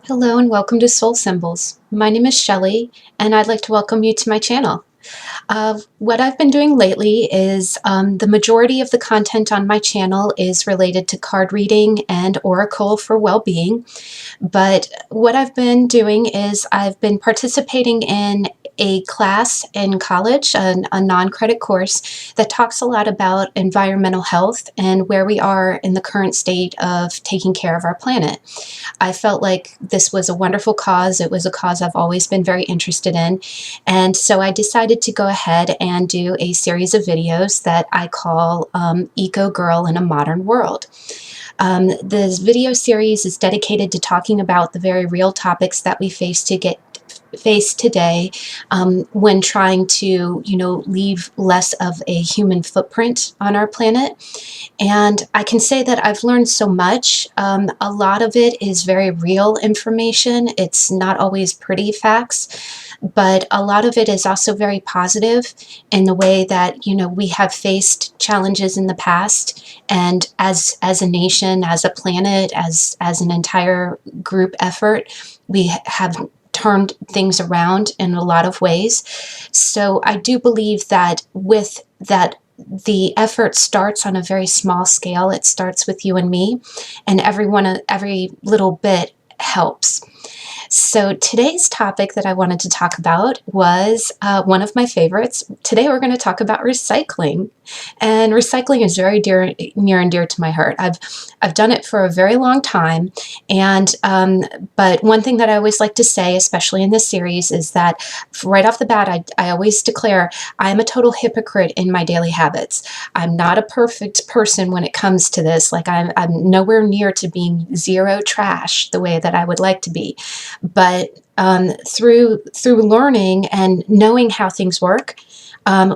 Hello and welcome to Soul Symbols. My name is Shelley and I'd like to welcome you to my channel. What I've been doing lately is the majority of the content on my channel is related to card reading and oracle for well-being. But what I've been doing is I've been participating in a class in college, a non-credit course that talks a lot about environmental health and where we are in the current state of taking care of our planet. I felt like this was a wonderful cause. It was a cause I've always been very interested in. And so I decided to go ahead and do a series of videos that I call Eco Girl in a Modern World. This video series is dedicated to talking about the very real topics that we face today when trying to, leave less of a human footprint on our planet. And I can say that I've learned so much. A lot of it is very real information. It's not always pretty facts, but a lot of it is also very positive in the way that, we have faced challenges in the past. And as a nation, as a planet, as an entire group effort, we have turned things around in a lot of ways. So I do believe that with that, the effort starts on a very small scale. It starts with you and me, and every little bit helps. So today's topic that I wanted to talk about was one of my favorites. Today we're going to talk about recycling. And recycling is very near and dear to my heart. I've done it for a very long time. And but one thing that I always like to say, especially in this series, is that right off the bat, I always declare I am a total hypocrite in my daily habits. I'm not a perfect person when it comes to this. Like I'm nowhere near to being zero trash the way that I would like to be. But through learning and knowing how things work,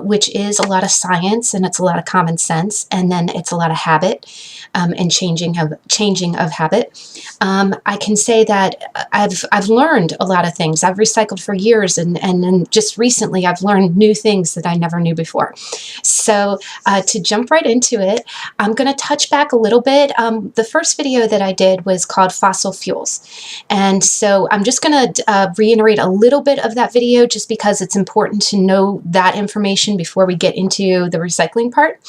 which is a lot of science and it's a lot of common sense, and then it's a lot of habit and changing of habit. I can say that I've learned a lot of things. I've recycled for years, and then just recently I've learned new things that I never knew before. So to jump right into it, I'm going to touch back a little bit. The first video that I did was called Fossil Fuels, and so I'm just going to reiterate a little bit of that video just because it's important to know that information before we get into the recycling part.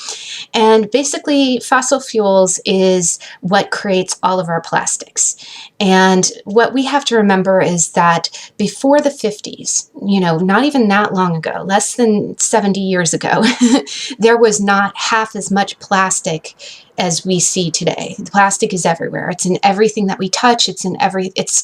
And basically, fossil fuels is what creates all of our plastics. And what we have to remember is that before the 50s, not even that long ago, less than 70 years ago, there was not half as much plastic as we see today. The plastic is everywhere. It's in everything that we touch. It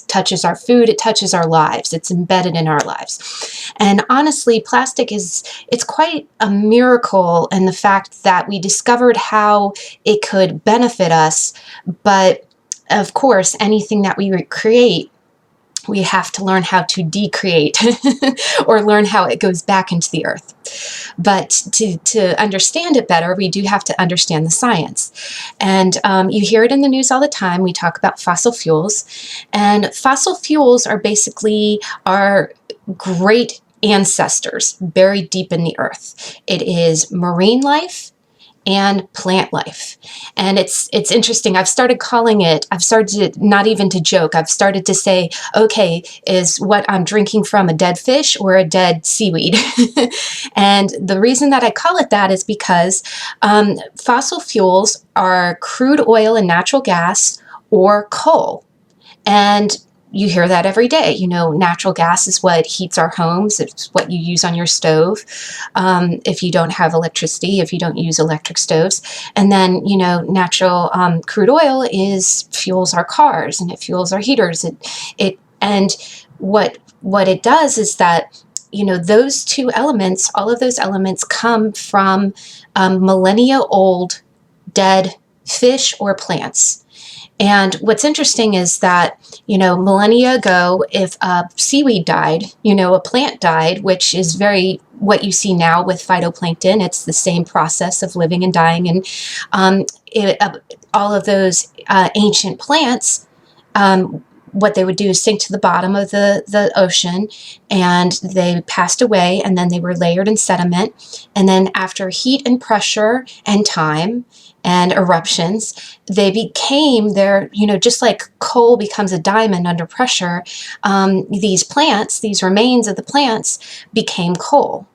touches our food. It touches our lives. It's embedded in our lives. And honestly, plastic it's quite a miracle in the fact that we discovered how it could benefit us. But of course, anything that we create, we have to learn how to decreate or learn how it goes back into the earth. But to understand it better, we do have to understand the science. And you hear it in the news all the time. We talk about fossil fuels. And fossil fuels are basically our great ancestors buried deep in the earth. It is marine life and plant life. And it's interesting. I've started to, not even to joke, I've started to say, okay, is what I'm drinking from a dead fish or a dead seaweed? And the reason that I call it that is because fossil fuels are crude oil and natural gas or coal. And you hear that every day. Natural gas is what heats our homes. It's what you use on your stove. If you don't have electricity, if you don't use electric stoves. And then, natural crude oil fuels our cars and it fuels our heaters. And what it does is that, those two elements, all of those elements come from millennia old dead fish or plants. And what's interesting is that, millennia ago, if a seaweed died, a plant died, which is very what you see now with phytoplankton. It's the same process of living and dying. And all of those ancient plants what they would do is sink to the bottom of the ocean, and they passed away, and then they were layered in sediment. And then after heat and pressure and time and eruptions, they became just like coal becomes a diamond under pressure, these plants, these remains of the plants became coal.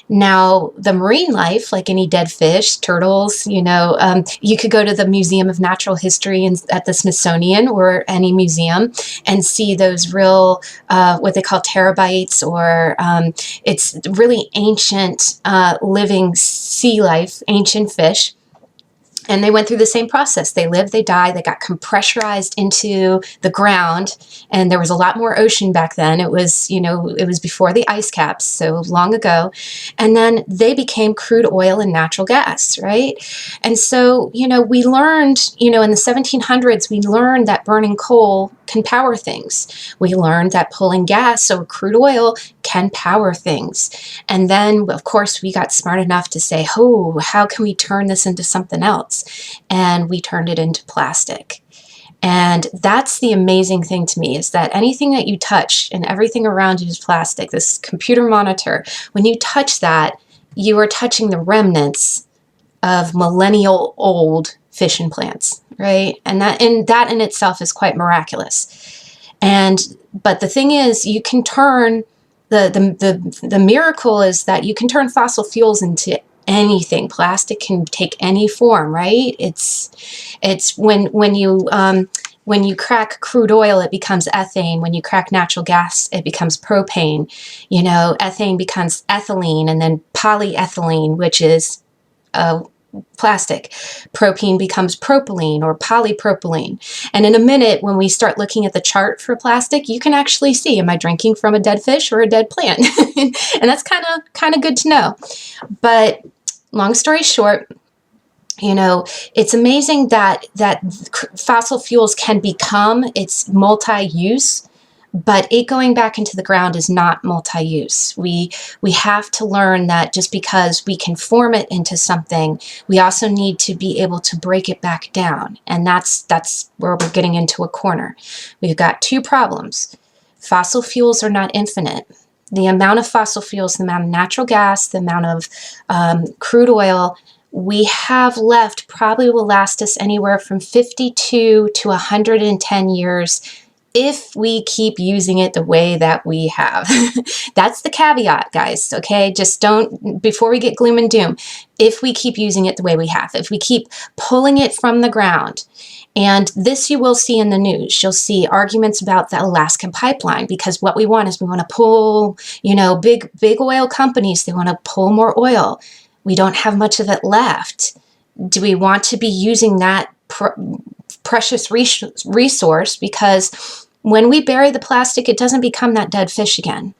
Now, the marine life, like any dead fish, turtles, you could go to the Museum of Natural History at the Smithsonian or any museum and see those real, what they call terabytes, or it's really ancient living sea life, ancient fish. And they went through the same process. They lived, they died, they got compressurized into the ground, and there was a lot more ocean back then. It was before the ice caps, so long ago. And then they became crude oil and natural gas, right? And so, we learned, in the 1700s, we learned that burning coal can power things. We learned that pulling gas, so crude oil, can power things. And then, of course, we got smart enough to say, oh, how can we turn this into something else? And we turned it into plastic. And that's the amazing thing to me, is that anything that you touch and everything around you is plastic. This computer monitor, when you touch that, you are touching the remnants of millennial old fission plants, right? And that in itself is quite miraculous. But the thing is, you can turn the miracle is that you can turn fossil fuels into anything. Plastic can take any form, right? It's when you crack crude oil, it becomes ethane. When you crack natural gas, it becomes propane. Ethane becomes ethylene, and then polyethylene, which is plastic. Propene becomes propylene or polypropylene. And in a minute, when we start looking at the chart for plastic, you can actually see, am I drinking from a dead fish or a dead plant? And that's kind of good to know. But long story short, it's amazing that fossil fuels can become, it's multi-use, but it going back into the ground is not multi-use. We have to learn that just because we can form it into something, we also need to be able to break it back down. And that's where we're getting into a corner. We've got two problems. Fossil fuels are not infinite. The amount of fossil fuels, the amount of natural gas, the amount of crude oil we have left probably will last us anywhere from 52 to 110 years if we keep using it the way that we have. That's the caveat, guys, okay? Just don't, before we get gloom and doom, if we keep using it the way we have, if we keep pulling it from the ground. And this you will see in the news. You'll see arguments about the Alaskan pipeline, because what we want is we want to pull, big oil companies, they want to pull more oil. We don't have much of it left. Do we want to be using that precious resource? Because when we bury the plastic, it doesn't become that dead fish again.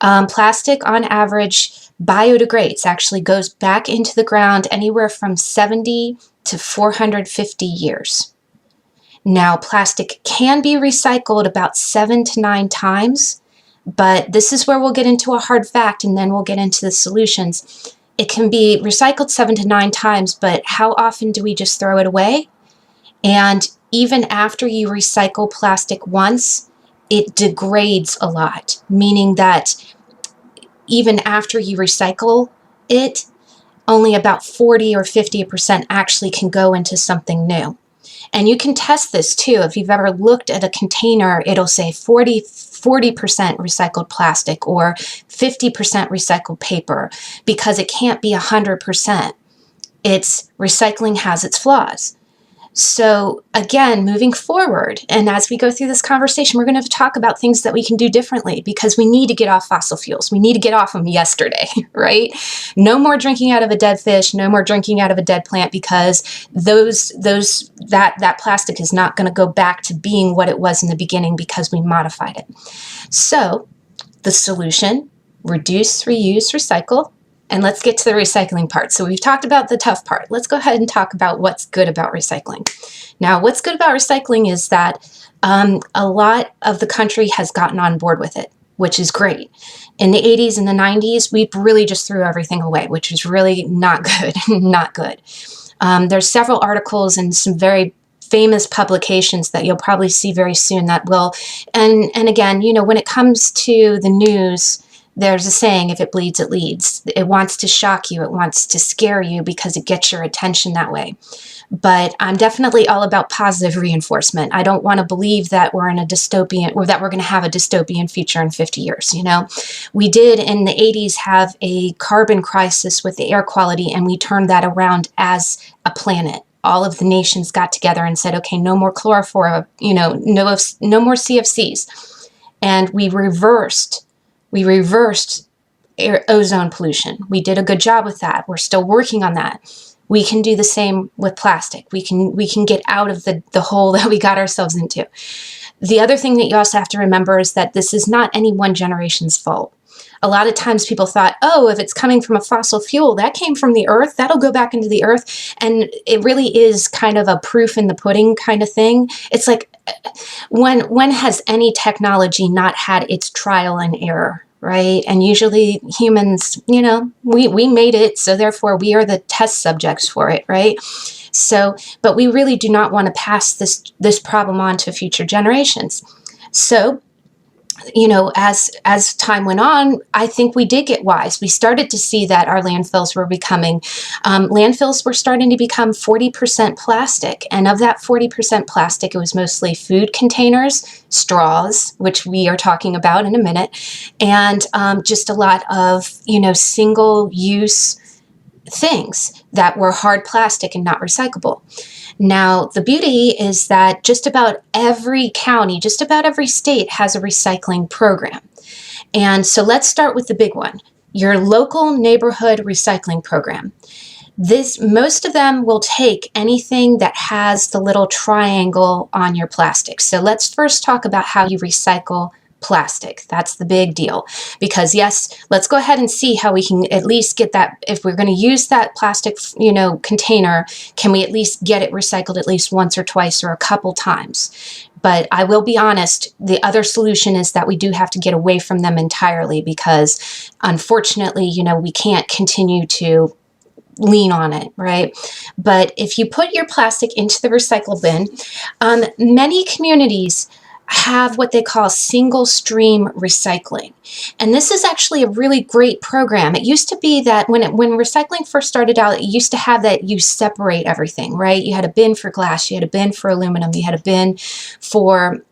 Plastic, on average, biodegrades, actually goes back into the ground anywhere from 70 to 450 years. Now, plastic can be recycled about 7 to 9 times, but this is where we'll get into a hard fact, and then we'll get into the solutions. It can be recycled 7 to 9 times, but how often do we just throw it away? And even after you recycle plastic once, it degrades a lot, meaning that even after you recycle it, only about 40 or 50% actually can go into something new. And you can test this too. If you've ever looked at a container, it'll say 40% recycled plastic or 50% recycled paper, because it can't be 100%. Recycling has its flaws. So again, moving forward, and as we go through this conversation, we're going to talk about things that we can do differently, because we need to get off fossil fuels. We need to get off them yesterday, right? No more drinking out of a dead fish, no more drinking out of a dead plant, because that plastic is not going to go back to being what it was in the beginning, because we modified it. So the solution: reduce, reuse, recycle. And let's get to the recycling part. So we've talked about the tough part. Let's go ahead and talk about what's good about recycling. Now, what's good about recycling is that a lot of the country has gotten on board with it, which is great. In the 80s and the 90s, we really just threw everything away, which is really not good, not good. There's several articles and some very famous publications that you'll probably see very soon that will, and again, when it comes to the news, there's a saying, if it bleeds, it leads. It wants to shock you. It wants to scare you because it gets your attention that way. But I'm definitely all about positive reinforcement. I don't want to believe that we're in a dystopian, or that we're going to have a dystopian future in 50 years. We did in the 80s have a carbon crisis with the air quality, and we turned that around as a planet. All of the nations got together and said, okay, no more chloroform, no more CFCs. And we reversed ozone pollution. We did a good job with that. We're still working on that. We can do the same with plastic. We can get out of the hole that we got ourselves into. The other thing that you also have to remember is that this is not any one generation's fault. A lot of times people thought, oh, if it's coming from a fossil fuel, that came from the earth, that'll go back into the earth. And it really is kind of a proof in the pudding kind of thing. It's like, when has any technology not had its trial and error? Right? And usually humans, we made it, so therefore we are the test subjects for it, right? So, but we really do not want to pass this problem on to future generations. So, as time went on, I think we did get wise. We started to see that our landfills were starting to become 40% plastic. And of that 40% plastic, it was mostly food containers, straws, which we are talking about in a minute, and just a lot of, single-use things that were hard plastic and not recyclable. Now, the beauty is that just about every county, just about every state has a recycling program. And so let's start with the big one, your local neighborhood recycling program. Most of them will take anything that has the little triangle on your plastic. So let's first talk about how you recycle plastic. That's the big deal. Because yes, let's go ahead and see how we can at least get that. If we're going to use that plastic, container, can we at least get it recycled at least once or twice or a couple times? But I will be honest, the other solution is that we do have to get away from them entirely, because unfortunately, we can't continue to lean on it, right? But if you put your plastic into the recycle bin, many communities have what they call single stream recycling. And this is actually a really great program. It used to be that when recycling first started out, it used to have that you separate everything, right? You had a bin for glass, you had a bin for aluminum, you had a bin for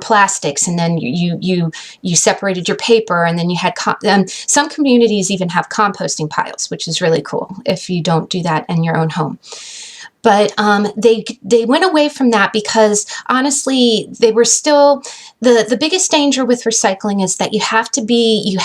plastics, and then you separated your paper, and then you had some communities even have composting piles, which is really cool if you don't do that in your own home. But they went away from that because honestly, they were still the biggest danger with recycling is that you have to be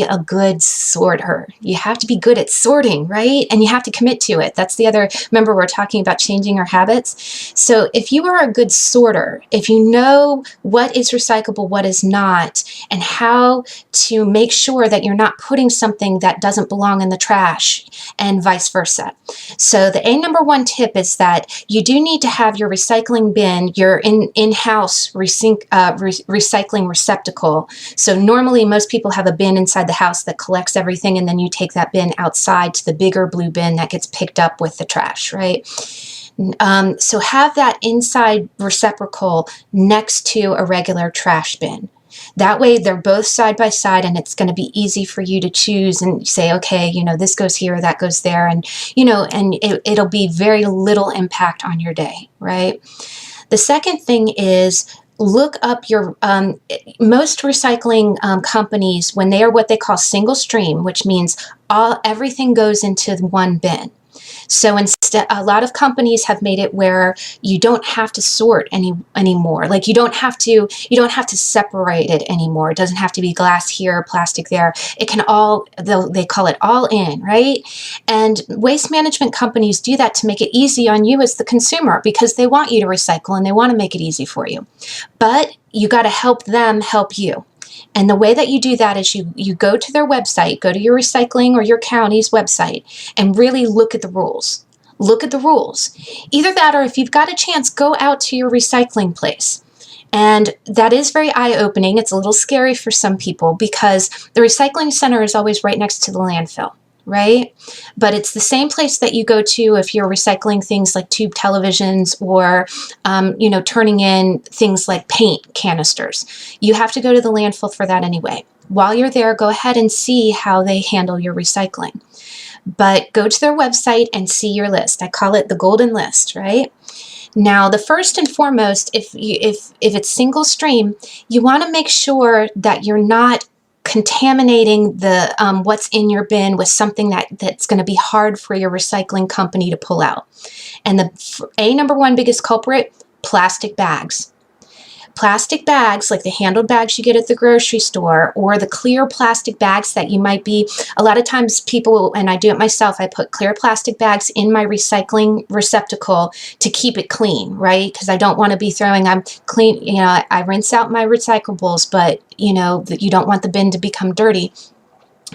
a good sorter. You have to be good at sorting, right? And you have to commit to it. That's the other. Remember, we're talking about changing our habits. So if you are a good sorter, if you know what is recyclable, what is not, and how to make sure that you're not putting something that doesn't belong in the trash, and vice versa. So the number one tip is that you do need to have your recycling bin, your in-house recycling receptacle. So normally most people have a bin inside the house that collects everything, and then you take that bin outside to the bigger blue bin that gets picked up with the trash, right? So have that inside receptacle next to a regular trash bin. That way they're both side by side, and it's going to be easy for you to choose and say, okay, this goes here, that goes there, and it'll be very little impact on your day, right? The second thing is look up your most recycling companies, when they are what they call single stream, which means everything goes into one bin. So instead, a lot of companies have made it where you don't have to sort anymore. Like you don't have to separate it anymore. It doesn't have to be glass here, plastic there. It can they call it all in, right? And waste management companies do that to make it easy on you as the consumer, because they want you to recycle and they want to make it easy for you. But you got to help them help you. And the way that you do that is you go to their website, go to your recycling or your county's website, and really look at the rules. Look at the rules. Either that, or if you've got a chance, go out to your recycling place. And that is very eye-opening. It's a little scary for some people because the recycling center is always right next to the landfill. right? But it's the same place that you go to if you're recycling things like tube televisions or, turning in things like paint canisters. You have to go to the landfill for that anyway. While you're there, go ahead and see how they handle your recycling. But go to their website and see your list. I call it the golden list, right? Now, the first and foremost, if it's single stream, you want to make sure that you're not contaminating the what's in your bin with something that's going to be hard for your recycling company to pull out. And the number one biggest culprit, plastic bags. Plastic bags, like the handled bags you get at the grocery store, or the clear plastic bags that you might be, a lot of times people, and I do it myself, I put clear plastic bags in my recycling receptacle to keep it clean, right? Because I don't want to be I'm clean, I rinse out my recyclables, but you don't want the bin to become dirty.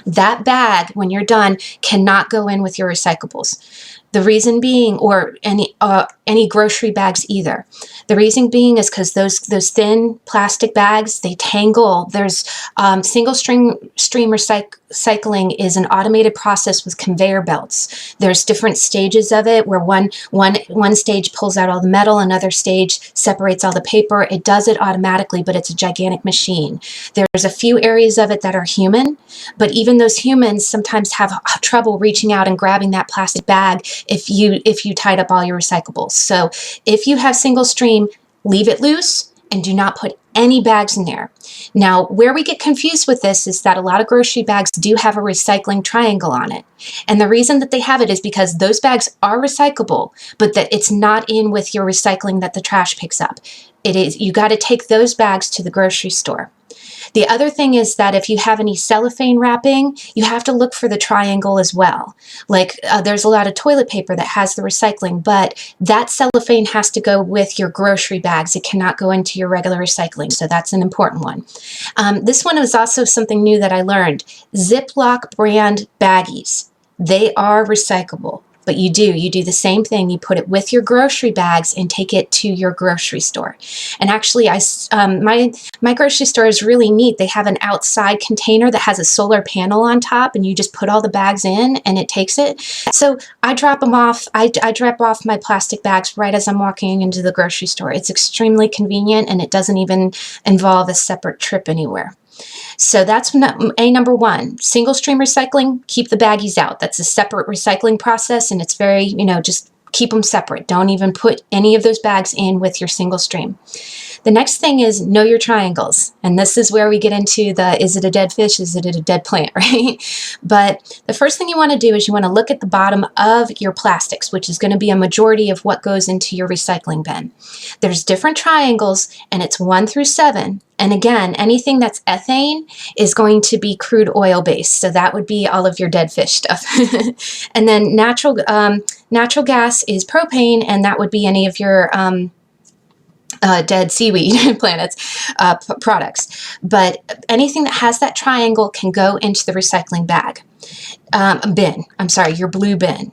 That bag, when you're done, cannot go in with your recyclables. The reason being, or any grocery bags either. The reason being is because those thin plastic bags, they tangle. There's single stream recycling is an automated process with conveyor belts. There's different stages of it where one stage pulls out all the metal, another stage separates all the paper. It does it automatically, but it's a gigantic machine. There's a few areas of it that are human, but even those humans sometimes have trouble reaching out and grabbing that plastic bag if you tied up all your recyclables. So if you have single stream, leave it loose and do not put any bags in there. Now, where we get confused with this is that a lot of grocery bags do have a recycling triangle on it. And the reason that they have it is because those bags are recyclable, but that it's not in with your recycling that the trash picks up. You got to take those bags to the grocery store. The other thing is that if you have any cellophane wrapping, you have to look for the triangle as well. Like there's a lot of toilet paper that has the recycling, but that cellophane has to go with your grocery bags. It cannot go into your regular recycling, so that's an important one. This one was also something new that I learned. Ziploc brand baggies. They are recyclable. But you do the same thing. You put it with your grocery bags and take it to your grocery store. And actually, my grocery store is really neat. They have an outside container that has a solar panel on top, and you just put all the bags in, and it takes it. So I drop them off. I drop off my plastic bags right as I'm walking into the grocery store. It's extremely convenient, and it doesn't even involve a separate trip anywhere. So that's number one. Single stream recycling, keep the baggies out. That's a separate recycling process, and it's very, just keep them separate. Don't even put any of those bags in with your single stream. The next thing is know your triangles. And this is where we get into is it a dead fish? Is it a dead plant, right? But the first thing you want to do is you want to look at the bottom of your plastics, which is going to be a majority of what goes into your recycling bin. There's different triangles, and it's 1 through 7. And again, anything that's ethane is going to be crude oil based. So that would be all of your dead fish stuff. And then natural gas is propane, and that would be any of your dead seaweed planets products. But anything that has that triangle can go into the recycling bag. Your blue bin.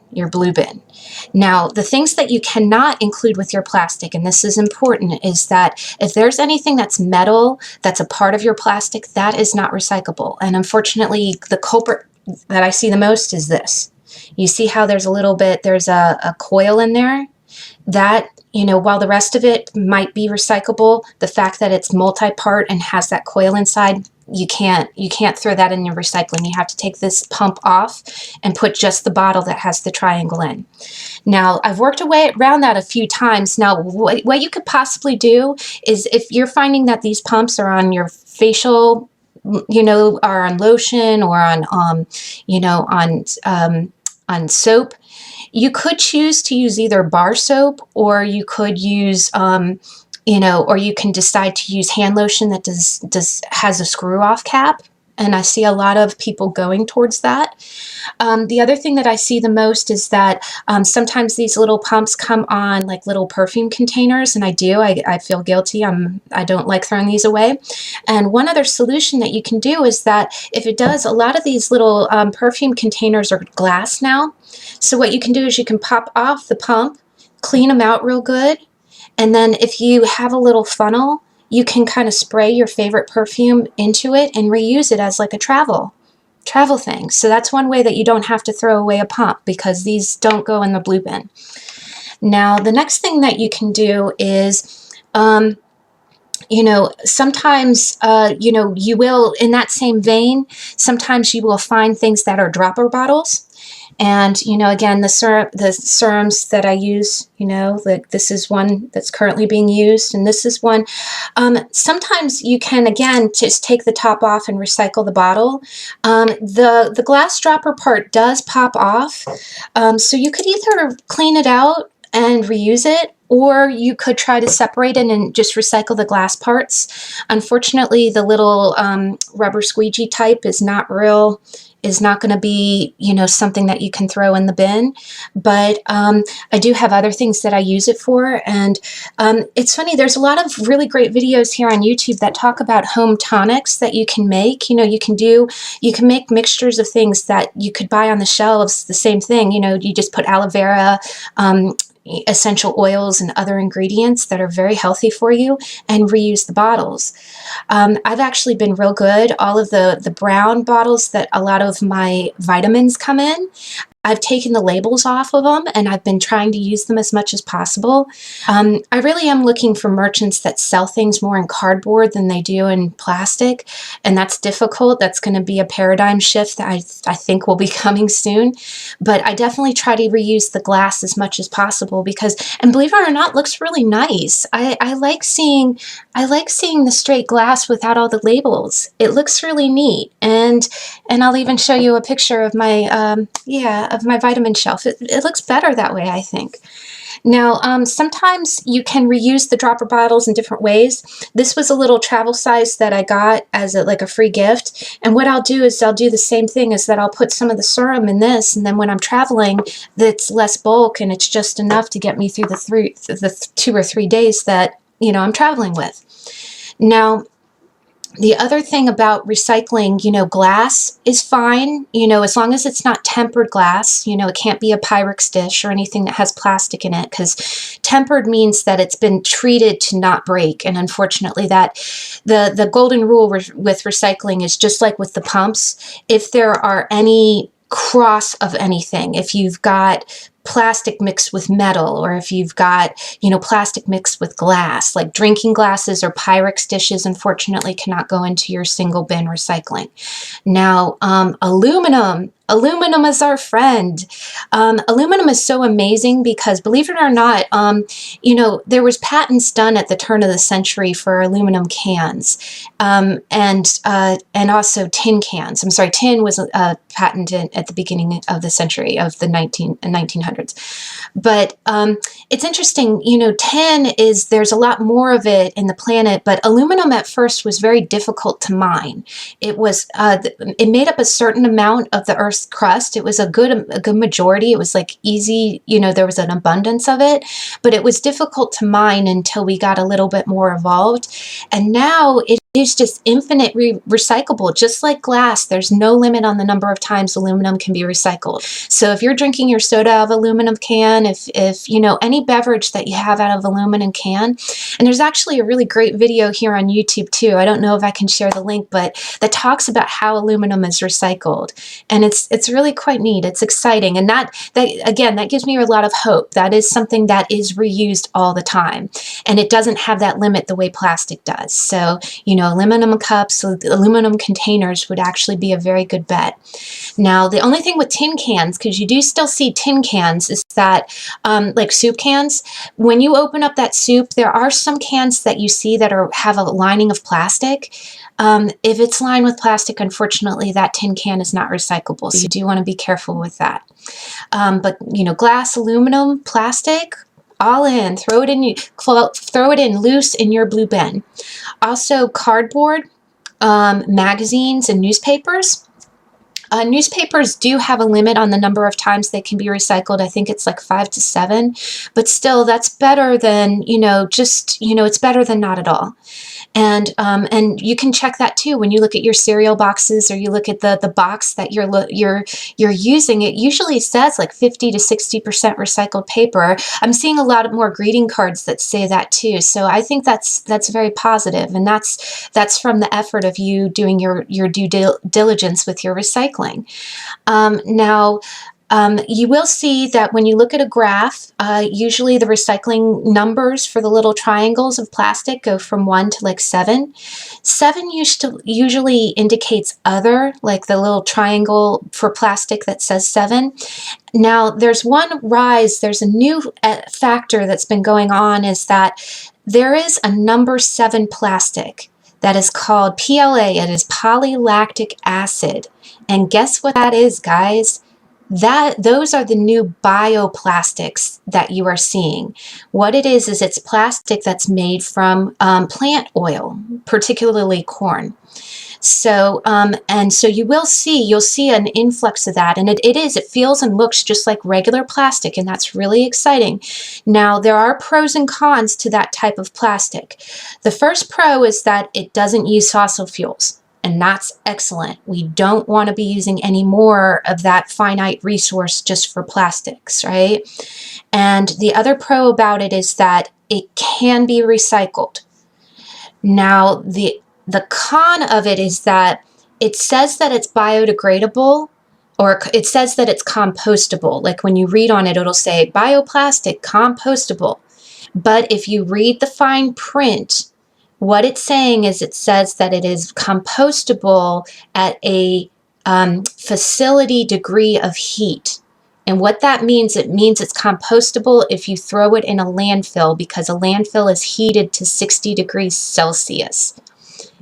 Now, the things that you cannot include with your plastic, and this is important, is that if there's anything that's metal, that's a part of your plastic, that is not recyclable. And unfortunately, the culprit that I see the most is this. You see how there's a coil in there? That, while the rest of it might be recyclable, the fact that it's multi-part and has that coil inside, you can't throw that in your recycling. You have to take this pump off and put just the bottle that has the triangle in. Now, I've worked around that a few times. Now, what you could possibly do is if you're finding that these pumps are on your facial, are on lotion or on soap, you could choose to use either bar soap, or you could use, or you can decide to use hand lotion that has a screw off cap. And I see a lot of people going towards that. The other thing that I see the most is that sometimes these little pumps come on like little perfume containers, and I feel guilty. I don't like throwing these away. And one other solution that you can do is that if it does, a lot of these little perfume containers are glass now. So what you can do is you can pop off the pump, clean them out real good, and then if you have a little funnel, you can kind of spray your favorite perfume into it and reuse it as like a travel travel things. So that's one way that you don't have to throw away a pump, because these don't go in the blue bin. Now, the next thing that you can do is, sometimes, you will, in that same vein, sometimes you will find things that are dropper bottles. And, again, the serums that I use, like this is one that's currently being used, and this is one. Sometimes you can, again, just take the top off and recycle the bottle. The glass dropper part does pop off, so you could either clean it out and reuse it, or you could try to separate it and just recycle the glass parts. Unfortunately, the little rubber squeegee type is not going to be, something that you can throw in the bin. But I do have other things that I use it for. And it's funny, there's a lot of really great videos here on YouTube that talk about home tonics that you can make. You can make mixtures of things that you could buy on the shelves, the same thing. You just put aloe vera, essential oils, and other ingredients that are very healthy for you, and reuse the bottles. I've actually been real good. All of the brown bottles that a lot of my vitamins come in, I've taken the labels off of them, and I've been trying to use them as much as possible. I really am looking for merchants that sell things more in cardboard than they do in plastic, and that's difficult. That's going to be a paradigm shift that I think will be coming soon. But I definitely try to reuse the glass as much as possible, because, and believe it or not, it looks really nice. I like seeing the straight glass without all the labels. It looks really neat, and I'll even show you a picture of my of my vitamin shelf. It looks better that way, I think. Now, sometimes you can reuse the dropper bottles in different ways. This was a little travel size that I got as like a free gift. And what I'll do is I'll do the same thing, is that I'll put some of the serum in this, and then when I'm traveling, that's less bulk, and it's just enough to get me through the 2 or 3 days that, I'm traveling with. Now, the other thing about recycling, glass is fine, as long as it's not tempered glass. It can't be a Pyrex dish or anything that has plastic in it, because tempered means that it's been treated to not break. And unfortunately, that the golden rule with recycling is just like with the pumps. If there are any cross of anything, if you've got plastic mixed with metal, or if you've got, plastic mixed with glass, like drinking glasses or Pyrex dishes, unfortunately cannot go into your single bin recycling. Now, aluminum is our friend. Aluminum is so amazing because, believe it or not, there was patents done at the turn of the century for aluminum cans, and also tin cans. I'm sorry, tin was patented at the beginning of the century of the 1900s. But it's interesting, tin is, there's a lot more of it in the planet, but aluminum at first was very difficult to mine. It was, it made up a certain amount of the Earth's crust. It was a good majority. It was like easy, there was an abundance of it, but it was difficult to mine until we got a little bit more evolved. And now it is just infinite recyclable, just like glass. There's no limit on the number of times aluminum can be recycled. So if you're drinking your soda out of aluminum can, if any beverage that you have out of aluminum can, and there's actually a really great video here on YouTube too. I don't know if I can share the link, but that talks about how aluminum is recycled, and it's really quite neat. It's exciting, and that again, that gives me a lot of hope. That is something that is reused all the time, and it doesn't have that limit the way plastic does. So aluminum cups, aluminum containers would actually be a very good bet. Now, the only thing with tin cans, because you do still see tin cans, is that like soup cans, when you open up that soup, there are some cans that you see that have a lining of plastic. If it's lined with plastic, unfortunately, that tin can is not recyclable. So you do want to be careful with that. But glass, aluminum, plastic, all in. Throw it in loose in your blue bin. Also, cardboard, magazines, and newspapers. Newspapers do have a limit on the number of times they can be recycled. I think it's like 5 to 7, but still that's better than, it's better than not at all. And you can check that too when you look at your cereal boxes, or you look at the box that you're using. It usually says like 50 to 60% recycled paper. I'm seeing a lot of more greeting cards that say that too. So I think that's very positive, and that's from the effort of you doing your due diligence with your recycling. Now, you will see that when you look at a graph, usually the recycling numbers for the little triangles of plastic go from 1 to like 7. 7 usually indicates other, like the little triangle for plastic that says 7. Now, there's a new factor that's been going on, is that there is a number 7 plastic that is called PLA. It is polylactic acid. And guess what that is, guys? Those are the new bioplastics that you are seeing. What it is it's plastic that's made from plant oil, particularly corn. So, so you'll see an influx of that, and it feels and looks just like regular plastic, and that's really exciting. Now, there are pros and cons to that type of plastic. The first pro is that it doesn't use fossil fuels. And that's excellent. We don't want to be using any more of that finite resource just for plastics, right? And the other pro about it is that it can be recycled. Now, the con of it is that it says that it's biodegradable, or it says that it's compostable. Like when you read on it, it'll say bioplastic, compostable. But if you read the fine print, what it's saying is it says that it is compostable at a facility degree of heat. And what that means, it means it's compostable if you throw it in a landfill, because a landfill is heated to 60 degrees Celsius.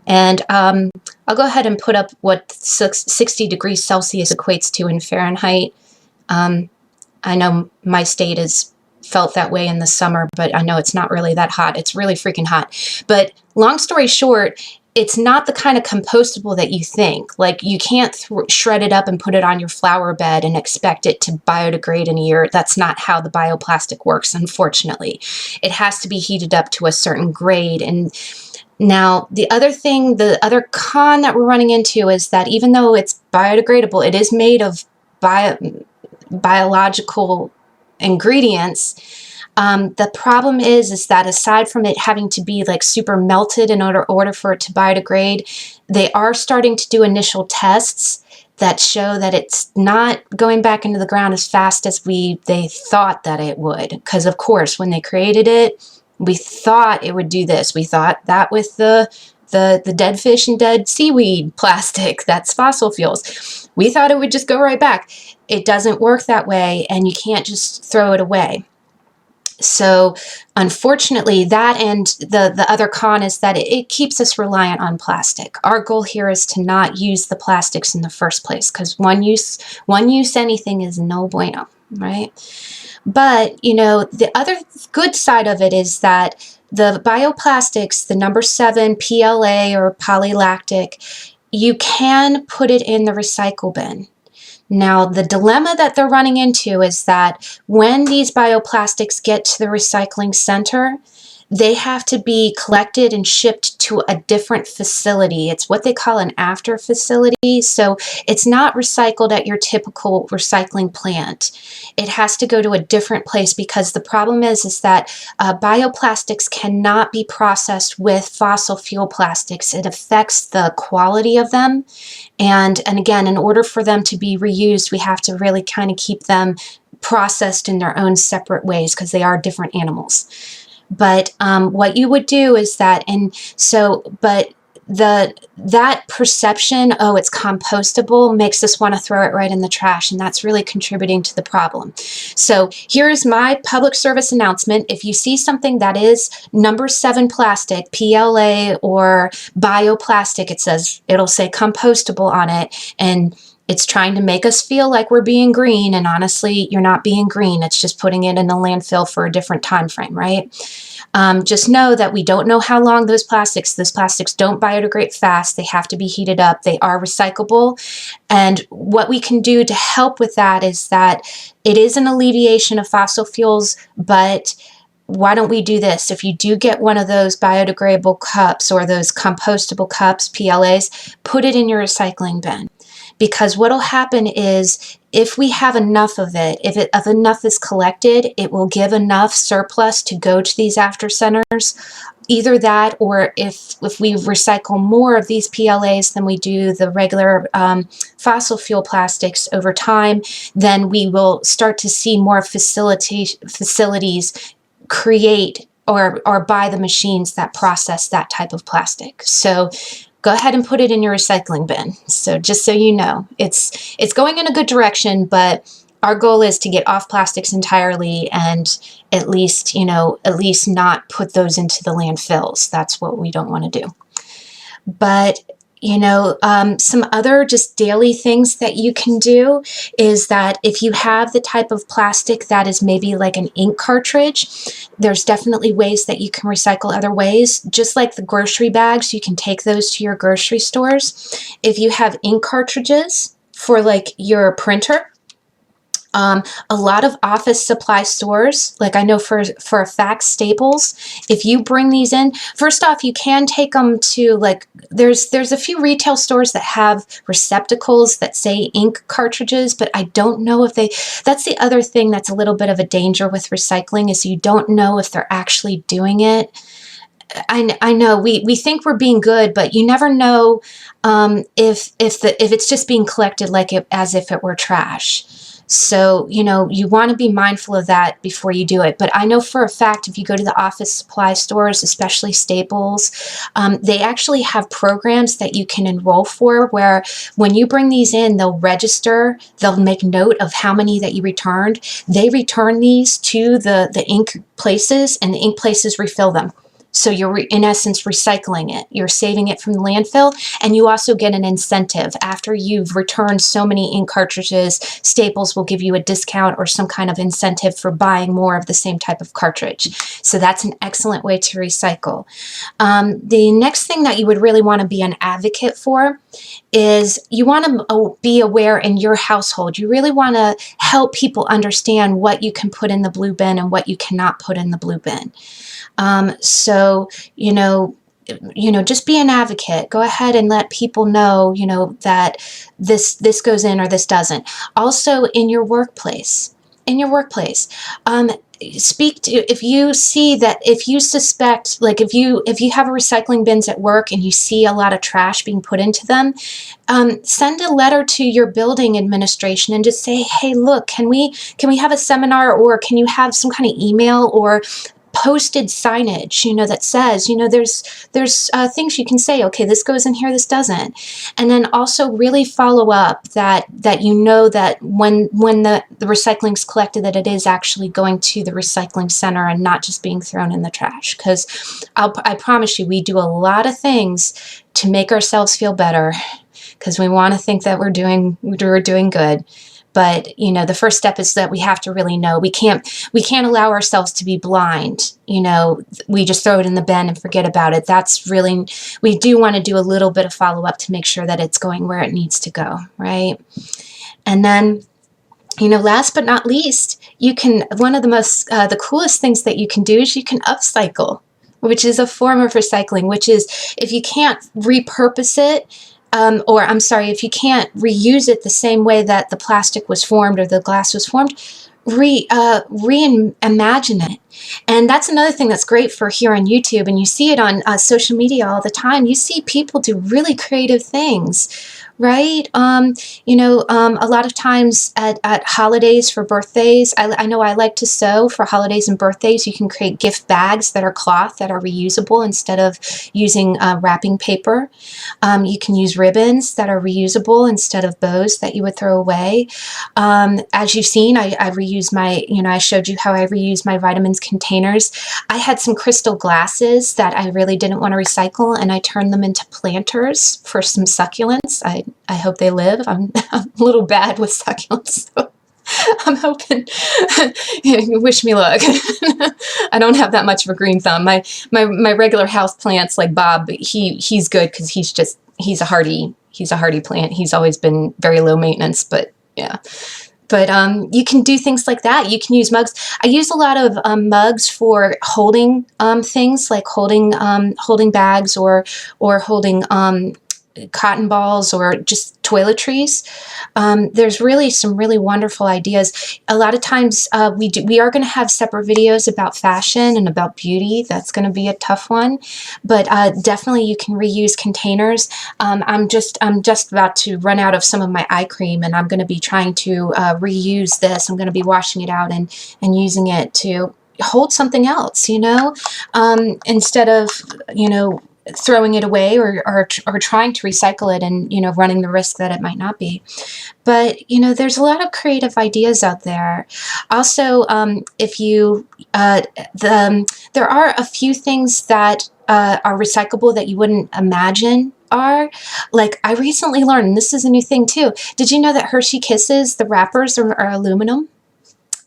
And I'll go ahead and put up what 60 degrees Celsius equates to in Fahrenheit. I know my state is felt that way in the summer, but I know it's not really that hot. It's really freaking hot. But long story short, it's not the kind of compostable that you think. Like, you can't shred it up and put it on your flower bed and expect it to biodegrade in a year. That's not how the bioplastic works, unfortunately. It has to be heated up to a certain grade. And now, the other con that we're running into is that even though it's biodegradable, it is made of biological ingredients. The problem is that aside from it having to be like super melted in order for it to biodegrade, they are starting to do initial tests that show that it's not going back into the ground as fast as they thought that it would. Because of course, when they created it, we thought it would do this. We thought that with the dead fish and dead seaweed plastic, that's fossil fuels, we thought it would just go right back. It doesn't work that way, and you can't just throw it away. So unfortunately, that, and the other con is that it keeps us reliant on plastic. Our goal here is to not use the plastics in the first place, because one use anything is no bueno, right? But, the other good side of it is that the bioplastics, the number 7 PLA or polylactic, you can put it in the recycle bin. Now, the dilemma that they're running into is that when these bioplastics get to the recycling center, they have to be collected and shipped to a different facility. It's what they call an after facility. So it's not recycled at your typical recycling plant. It has to go to a different place, because the problem is that bioplastics cannot be processed with fossil fuel plastics. It affects the quality of them. And again, in order for them to be reused, we have to really kind of keep them processed in their own separate ways, because they are different animals. But what you would do is that, that perception, oh, it's compostable, makes us want to throw it right in the trash, and that's really contributing to the problem. So here's my public service announcement. If you see something that is number 7 plastic, PLA or bioplastic, it'll say compostable on it, and It's trying to make us feel like we're being green, and honestly, you're not being green. It's just putting it in a landfill for a different time frame, right? Just know that we don't know how long those plastics don't biodegrade fast. They have to be heated up. They are recyclable. And what we can do to help with that is that it is an alleviation of fossil fuels, but why don't we do this? If you do get one of those biodegradable cups or those compostable cups, PLAs, put it in your recycling bin. Because what'll happen is if we have enough of it, if enough is collected, it will give enough surplus to go to these after centers. Either that, or if we recycle more of these PLAs than we do the regular fossil fuel plastics over time, then we will start to see more facilities create or buy the machines that process that type of plastic. So go ahead and put it in your recycling bin. So just so you know, it's going in a good direction, but our goal is to get off plastics entirely and at least not put those into the landfills. That's what we don't want to do. But some other just daily things that you can do is that if you have the type of plastic that is maybe like an ink cartridge, there's definitely ways that you can recycle other ways. Just like the grocery bags, you can take those to your grocery stores. If you have ink cartridges for like your printer, a lot of office supply stores, like I know for a fact Staples, if you bring these in, first off, you can take them to like, there's a few retail stores that have receptacles that say ink cartridges, but I don't know if that's the other thing that's a little bit of a danger with recycling is you don't know if they're actually doing it. I know we think we're being good, but you never know if it's just being collected as if it were trash. So, you want to be mindful of that before you do it. But I know for a fact, if you go to the office supply stores, especially Staples, they actually have programs that you can enroll for where when you bring these in, they'll make note of how many that you returned. They return these to the ink places, and the ink places refill them. So you're in essence recycling it. You're saving it from the landfill, and you also get an incentive. After you've returned so many ink cartridges, Staples will give you a discount or some kind of incentive for buying more of the same type of cartridge. So that's an excellent way to recycle. The next thing that you would really want to be an advocate for is you want to be aware in your household. You really want to help people understand what you can put in the blue bin and what you cannot put in the blue bin. So, just be an advocate. Go ahead and let people know, that this goes in or this doesn't. Also in your workplace, speak to, if you see that, if you suspect, like if you have a recycling bins at work and you see a lot of trash being put into them, send a letter to your building administration and just say, hey, look, can we have a seminar, or can you have some kind of email or posted signage, that says, there's things you can say, okay, this goes in here, this doesn't. And then also really follow up that that when the recycling's collected, that it is actually going to the recycling center and not just being thrown in the trash. Because I promise you, we do a lot of things to make ourselves feel better because we want to think that we're doing good. But, the first step is that we have to really know. We can't allow ourselves to be blind. We just throw it in the bin and forget about it. We do want to do a little bit of follow-up to make sure that it's going where it needs to go, right? And then, last but not least, one of the coolest things that you can do is you can upcycle, which is a form of recycling, which is if you can't repurpose it, if you can't reuse it the same way that the plastic was formed or the glass was formed, reimagine it. And that's another thing that's great for here on YouTube, and you see it on social media all the time. You see people do really creative things, right? A lot of times at holidays for birthdays, I know I like to sew for holidays and birthdays. You can create gift bags that are cloth that are reusable instead of using wrapping paper. You can use ribbons that are reusable instead of bows that you would throw away. As you've seen, I reuse I showed you how I reuse my vitamins containers. I had some crystal glasses that I really didn't want to recycle, and I turned them into planters for some succulents. I hope they live. I'm a little bad with succulents, so I'm hoping. Wish me luck. I don't have that much of a green thumb. My regular house plants, like Bob, he's good because he's a hardy plant. He's always been very low maintenance, but yeah. But you can do things like that. You can use mugs. I use a lot of mugs for holding things, like holding bags or holding cotton balls or just toiletries. There's really some really wonderful ideas. A lot of times we are going to have separate videos about fashion and about beauty. That's going to be a tough one, but definitely you can reuse containers. I'm just about to run out of some of my eye cream, and I'm going to be trying to reuse this. I'm going to be washing it out and using it to hold something else, instead of, throwing it away or trying to recycle it and, running the risk that it might not be. But, there's a lot of creative ideas out there. Also, if you, there are a few things that are recyclable that you wouldn't imagine are. Like, I recently learned, and this is a new thing too, did you know that Hershey Kisses, the wrappers are aluminum?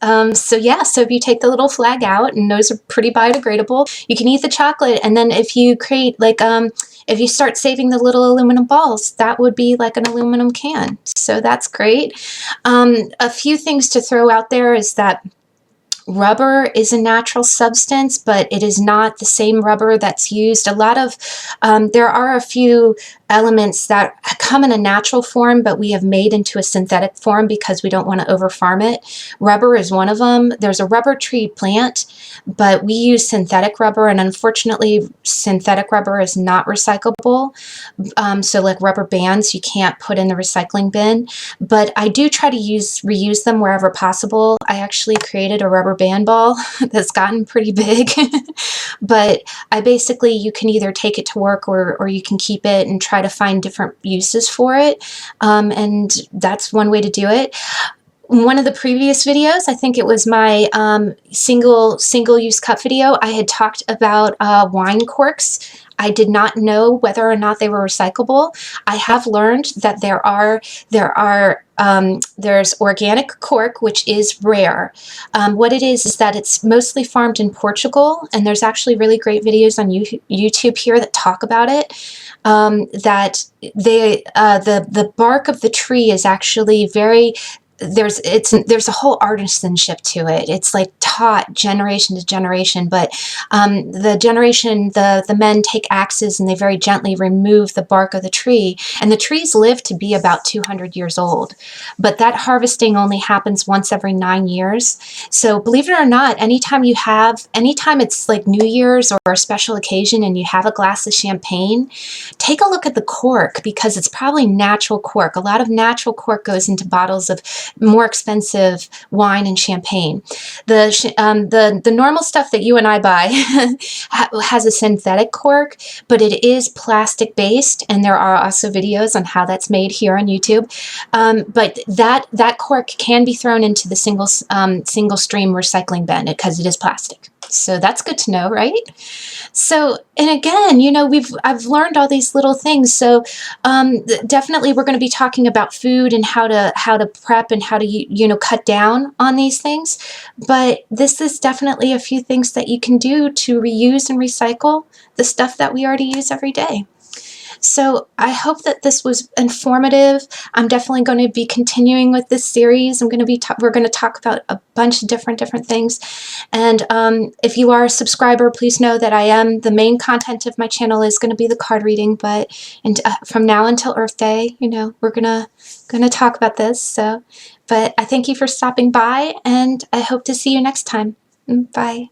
So if you take the little flag out, and those are pretty biodegradable, you can eat the chocolate, and then if you create if you start saving the little aluminum balls, that would be like an aluminum can. So that's great. A few things to throw out there is that rubber is a natural substance, but it is not the same rubber that's used. There are a few elements that come in a natural form, but we have made into a synthetic form because we don't want to over-farm it. Rubber is one of them. There's a rubber tree plant, but we use synthetic rubber, and unfortunately, synthetic rubber is not recyclable. So like rubber bands, you can't put in the recycling bin, but I do try to reuse them wherever possible. I actually created a rubber band ball that's gotten pretty big, but you can either take it to work or you can keep it and try to find different uses for it. And that's one way to do it. One of the previous videos, I think it was my single-use cup video, I had talked about wine corks. I did not know whether or not they were recyclable. I have learned that there's organic cork, which is rare. What it is that it's mostly farmed in Portugal, and there's actually really great videos on YouTube here that talk about it. That the bark of the tree is actually very. There's a whole artisanship to it. It's like taught generation to generation, but the men take axes and they very gently remove the bark of the tree, and the trees live to be about 200 years old. But that harvesting only happens once every 9 years. So believe it or not, anytime it's like New Year's or a special occasion and you have a glass of champagne, take a look at the cork, because it's probably natural cork. A lot of natural cork goes into bottles of more expensive wine and champagne. The normal stuff that you and I buy has a synthetic cork, but it is plastic based, and there are also videos on how that's made here on YouTube. But that cork can be thrown into the single stream recycling bin because it is plastic. So that's good to know, right? So, and again, I've learned all these little things. So definitely we're going to be talking about food and how to prep and how to, cut down on these things. But this is definitely a few things that you can do to reuse and recycle the stuff that we already use every day. So I hope that this was informative. I'm definitely going to be continuing with this series. We're going to talk about a bunch of different things. And if you are a subscriber, please know that the main content of my channel is going to be the card reading. But from now until Earth Day, we're gonna talk about this. So, but I thank you for stopping by, and I hope to see you next time. Bye.